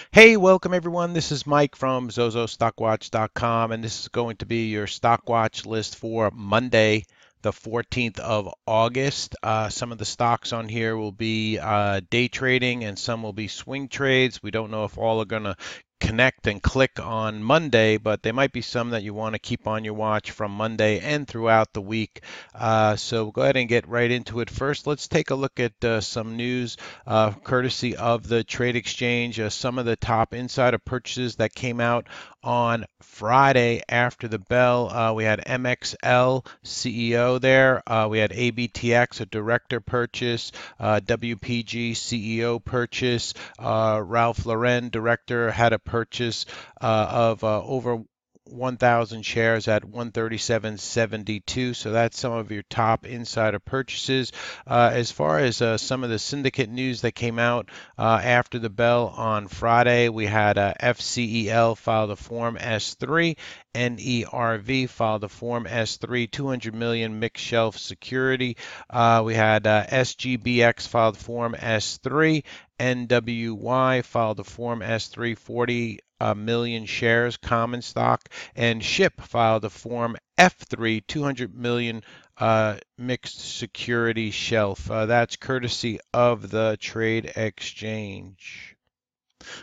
Hey, welcome everyone. This is Mike from zozostockwatch.com, and this is going to be your stock watch list for Monday, the 14th of August. Some of the stocks on here will be day trading, and some will be swing trades. We don't know if all are going to connect and click on Monday, but there might be some that you want to keep on your watch from Monday and throughout the week. So we'll go ahead and get right into it. First, let's take a look at some news courtesy of the trade exchange. Some of the top insider purchases that came out on Friday after the bell. We had MXL CEO there. We had ABTX, a director purchase. WPG CEO purchase. Ralph Lauren, director, had a purchase of over 1,000 shares at 137.72. So that's some of your top insider purchases. As far as some of the syndicate news that came out after the bell on Friday, we had FCEL filed a Form S3, NERV filed a Form S3, 200 million mixed shelf security. We had SGBX filed Form S3, NWY filed a Form S3, 40 million shares common stock, and SHIP filed a Form F3, 200 million mixed security shelf. That's courtesy of the trade exchange.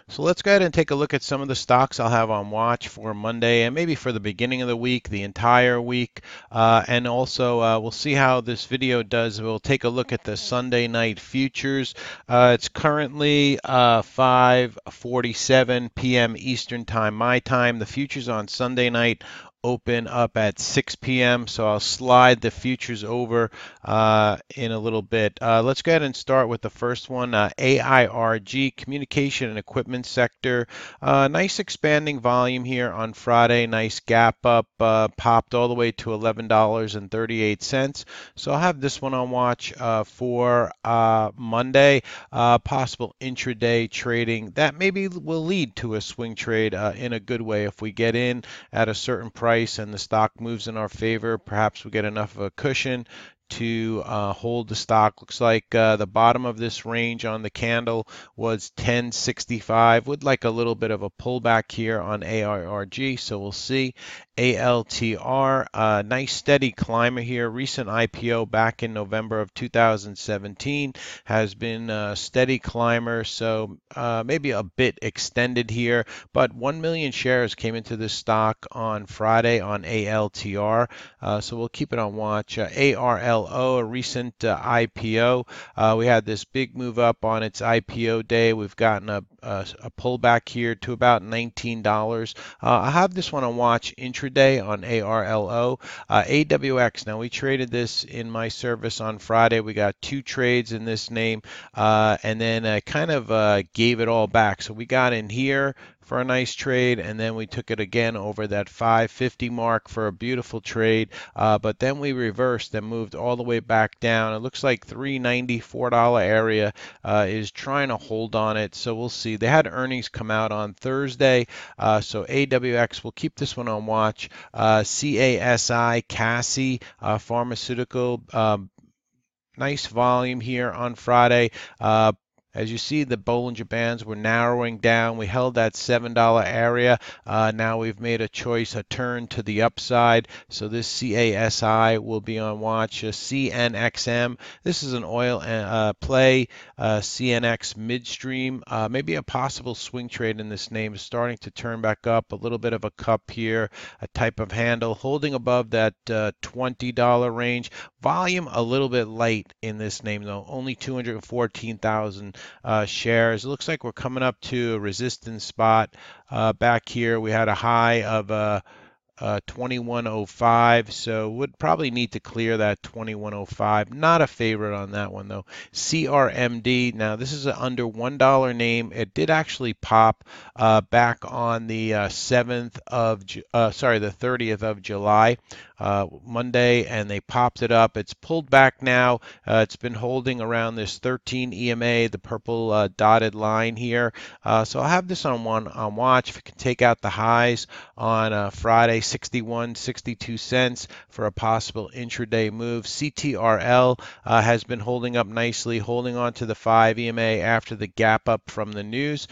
So let's go ahead and take a look at some of the stocks I'll have on watch for Monday and maybe for the beginning of the week, the entire week. And also we'll see how this video does. We'll take a look at the Sunday night futures. It's currently 5:47 p.m. Eastern time, my time. The futures on Sunday night open up at 6 p.m. So I'll slide the futures over in a little bit. Let's go ahead and start with the first one, AIRG, Communication and Equipment Sector. Nice expanding volume here on Friday. Nice gap up, popped all the way to $11.38. So I'll have this one on watch for Monday. Possible intraday trading that maybe will lead to a swing trade in a good way if we get in at a certain price and the stock moves in our favor. Perhaps we get enough of a cushion to hold the stock. Looks like the bottom of this range on the candle was 1065. Would like a little bit of a pullback here on AIRG, so we'll see. ALTR, nice steady climber here. Recent IPO back in November of 2017 has been a steady climber, so maybe a bit extended here, but 1 million shares came into this stock on Friday on ALTR, so we'll keep it on watch. ARLO, a recent IPO. We had this big move up on its IPO day. We've gotten a pullback here to about $19. I have this one on watch intraday on ARLO. AWX, now we traded this in my service on Friday. We got two trades in this name, and then kind of gave it all back. So we got in here for a nice trade, and then we took it again over that 550 mark for a beautiful trade, but then we reversed and moved all the way back down. It looks like $394 area is trying to hold on it, so we'll see. They had earnings come out on Thursday, so AWX, we'll keep this one on watch. CASI, Cassie, pharmaceutical, nice volume here on Friday. As you see, the Bollinger Bands were narrowing down. We held that $7 area. Now we've made a choice, a turn to the upside. So this CASI will be on watch. CNXM, this is an oil play. CNX midstream, maybe a possible swing trade in this name is starting to turn back up. A little bit of a cup here, a type of handle, holding above that $20 range. Volume a little bit light in this name though, only 214,000 shares. It looks like we're coming up to a resistance spot back here. We had a high of 2105, so would probably need to clear that 2105. Not a favorite on that one though. CRMD, now this is an under $1 name. It did actually pop back on the 7th of the 30th of July. Monday, and they popped it up. It's pulled back now. It's been holding around this 13 EMA, the purple dotted line here. So I'll have this on watch. If you can take out the highs on Friday, 61, 62 cents for a possible intraday move. CTRL has been holding up nicely, holding on to the 5 EMA after the gap up from the news.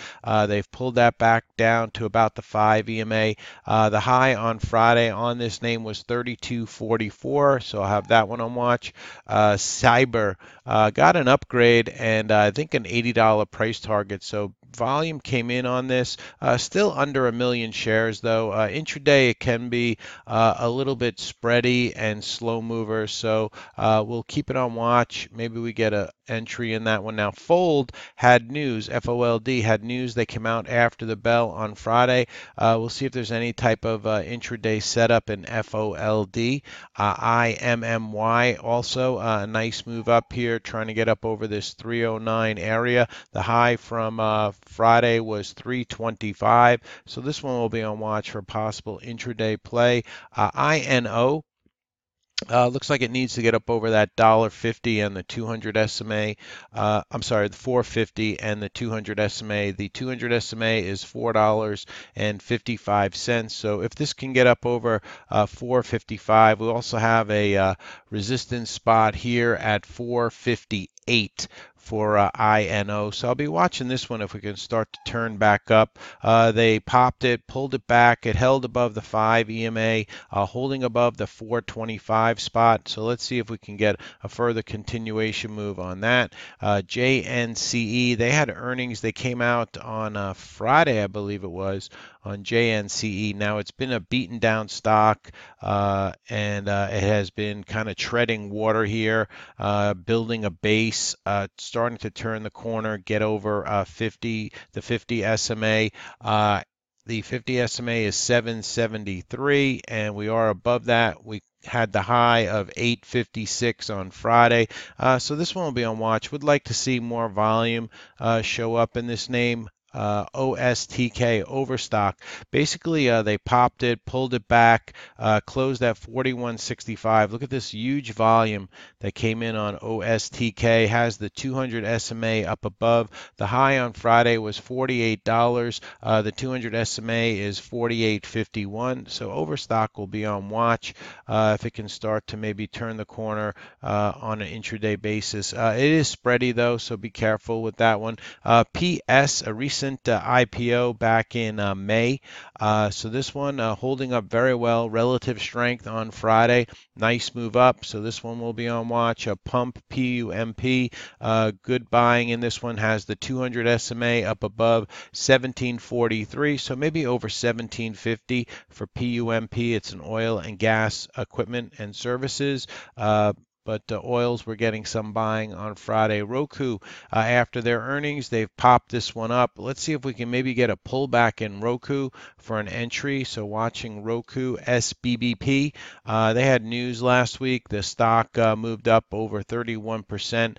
They've pulled that back down to about the 5 EMA. The high on Friday on this name was 32.44, so I'll have that one on watch. Cyber got an upgrade and I think an $80 price target, so volume came in on this. Still under a million shares though. Intraday it can be a little bit spready and slow mover, so we'll keep it on watch. Maybe we get a entry in that one. Now Fold had news, FOLD had news. They came out after the bell on Friday. We'll see if there's any type of intraday setup in FOLD. IMMY also a nice move up here, trying to get up over this 309 area. The high from Friday was 325, so this one will be on watch for possible intraday play. INO looks like it needs to get up over that $1.50 and the 200 SMA. I'm sorry, the 450 and the 200 SMA. The 200 SMA is $4.55. So if this can get up over 455, we also have a resistance spot here at 458 for INO. So I'll be watching this one if we can start to turn back up. They popped it, pulled it back. It held above the 5 EMA, holding above the 425 spot. So let's see if we can get a further continuation move on that. JNCE, they had earnings. They came out on Friday, I believe it was, on JNCE. Now it's been a beaten down stock, and it has been kind of treading water here, building a base, starting to turn the corner, get over the 50 SMA. The 50 SMA is 773, and we are above that. We had the high of 856 on Friday. So this one will be on watch. Would like to see more volume show up in this name. OSTK, Overstock. Basically, they popped it, pulled it back, closed at 41.65. Look at this huge volume that came in on OSTK. Has the 200 SMA up above. The high on Friday was $48. The 200 SMA is 48.51. So Overstock will be on watch if it can start to maybe turn the corner on an intraday basis. It is spready though, so be careful with that one. PS, a recent IPO back in May. So this one holding up very well, relative strength on Friday. Nice move up, so this one will be on watch. Pump, PUMP, good buying in this one. Has the 200 SMA up above 1743, so maybe over 1750 for PUMP. It's an oil and gas equipment and services. But oils were getting some buying on Friday. Roku, after their earnings, they've popped this one up. Let's see if we can maybe get a pullback in Roku for an entry. So watching Roku, SBBP. They had news last week. The stock moved up over 31%,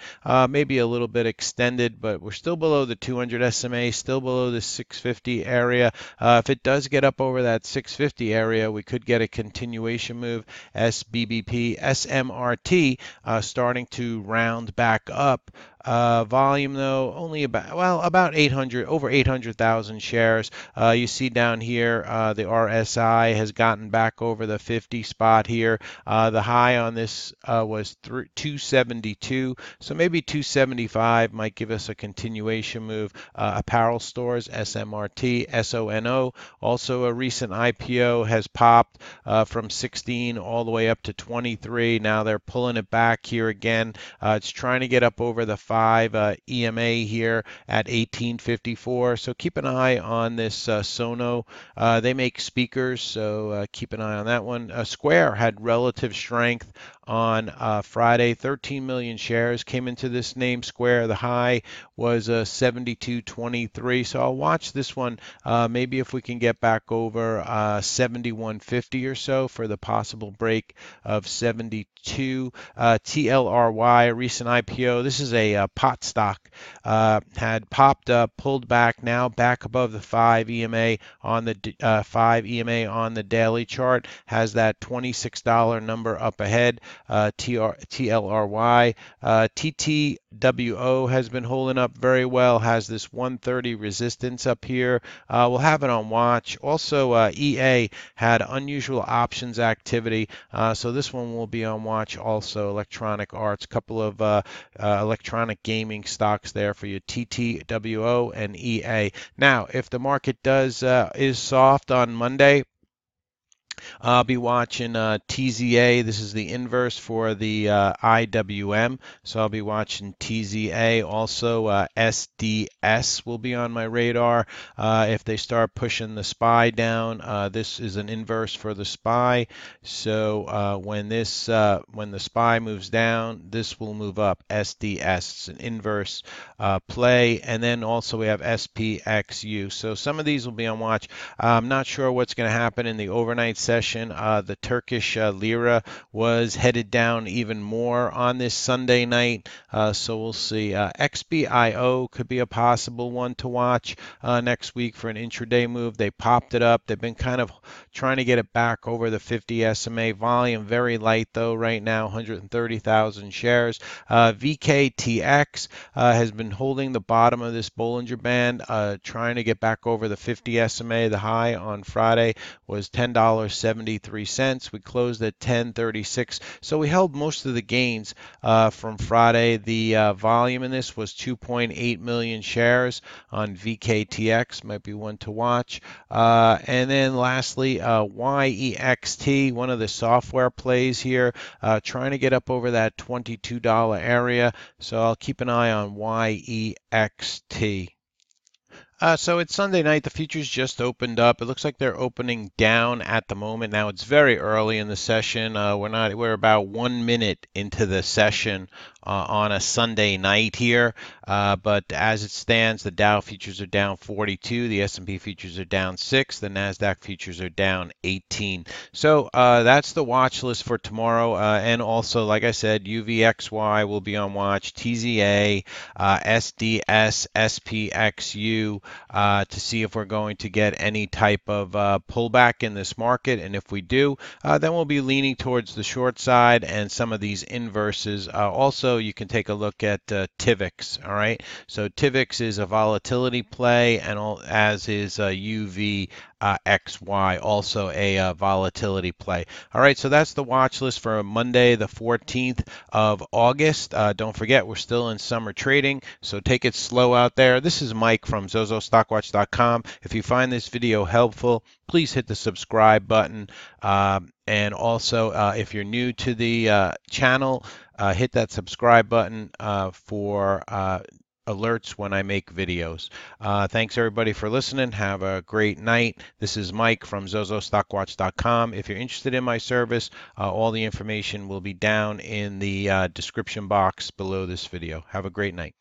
maybe a little bit extended, but we're still below the 200 SMA, still below the 650 area. If it does get up over that 650 area, we could get a continuation move. SBBP, SMRT, starting to round back up. Volume though only about 800, over 800,000 shares. You see down here the RSI has gotten back over the 50 spot here. The high on this was 272, so maybe 275 might give us a continuation move. Apparel stores, SMRT, SONO, also a recent IPO, has popped from 16 all the way up to 23. Now they're pulling it back here again. It's trying to get up over the 5 EMA here at 1854. So keep an eye on this Sono. They make speakers, so keep an eye on that one. Square had relative strength on Friday. 13 million shares came into this name, Square. The high was 72.23. So I'll watch this one. Maybe if we can get back over 71.50 or so for the possible break of 72. TLRY, recent IPO. This is a pot stock. Had popped up, pulled back, now back above the 5 EMA on the 5 EMA on the daily chart. Has that $26 number up ahead. TLRY. TTWO has been holding up very well. Has this 130 resistance up here. We'll have it on watch. Also, EA had unusual options activity, so this one will be on watch. Also, Electronic Arts, couple of electronic gaming stocks there for you, TTWO and EA. Now, if the market is soft on Monday, I'll be watching TZA. This is the inverse for the IWM. So I'll be watching TZA. Also, SDS will be on my radar. If they start pushing the SPY down, this is an inverse for the SPY. So when the SPY moves down, this will move up. SDS. It's an inverse play. And then also we have SPXU. So some of these will be on watch. I'm not sure what's going to happen in the overnight session. The Turkish lira was headed down even more on this Sunday night, so we'll see. XBIO could be a possible one to watch next week for an intraday move. They popped it up. They've been kind of trying to get it back over the 50 SMA. Volume very light though right now, 130,000 shares. VKTX has been holding the bottom of this Bollinger Band, trying to get back over the 50 SMA. The high on Friday was $10.73. We closed at 10.36, so we held most of the gains from Friday. The volume in this was 2.8 million shares on VKTX, might be one to watch. And then lastly, YEXT, one of the software plays here, trying to get up over that $22 area, so I'll keep an eye on YEXT. So it's Sunday night. The futures just opened up. It looks like they're opening down at the moment. Now it's very early in the session. We're about 1 minute into the session on a Sunday night here. But as it stands, the Dow futures are down 42. The S&P futures are down 6. The Nasdaq futures are down 18. So that's the watch list for tomorrow. And also, like I said, UVXY will be on watch. TZA, SDS, SPXU. To see if we're going to get any type of pullback in this market. And if we do, then we'll be leaning towards the short side and some of these inverses. Also, you can take a look at TIVX. All right. So TIVX is a volatility play, and as is UVXY, also a volatility play. All right, so that's the watch list for Monday, the 14th of August. Don't forget, we're still in summer trading, so take it slow out there. This is Mike from zozostockwatch.com. If you find this video helpful, please hit the subscribe button. And also, if you're new to the channel, hit that subscribe button for alerts when I make videos. Thanks everybody for listening. Have a great night. This is Mike from zozostockwatch.com. If you're interested in my service, all the information will be down in the description box below this video. Have a great night.